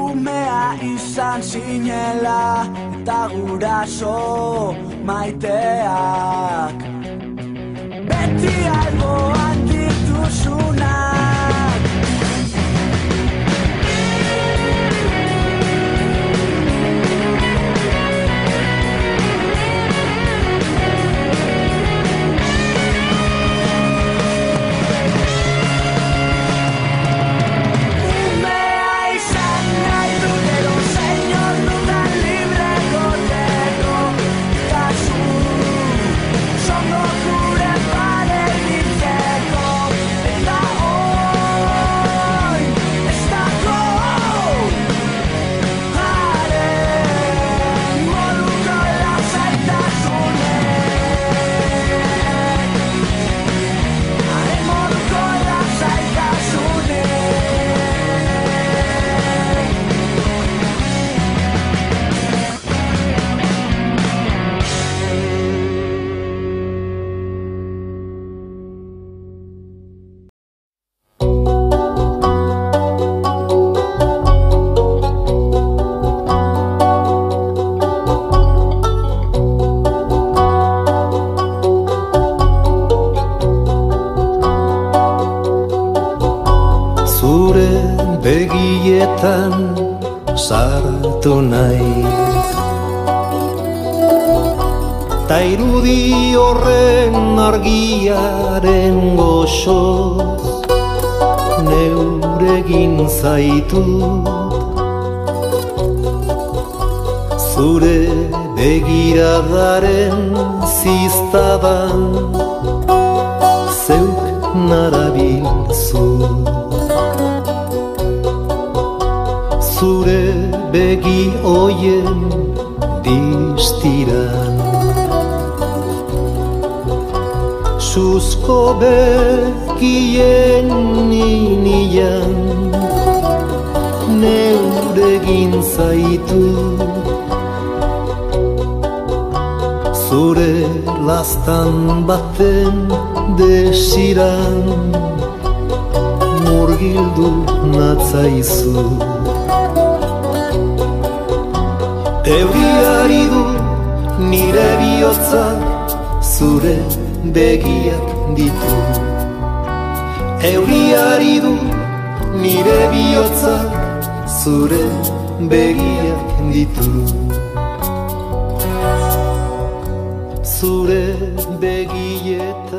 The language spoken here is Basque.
umea izan zinela eta guraso maiteak beti alboan dituzunak. Begietan sartu naiz ta irudi horren argiaren goxoz neuregin zaitut zure begiradaren ziztadan zeuk narabilzu. Zure begi oien distiran suzko begien ninian neuregin zaitu zure lastan baten desiran murgildu natzaizu. Euriari du nire bihotzak zure begiak ditu. Euriari du nire bihotzak zure begiak ditu. Zure begietan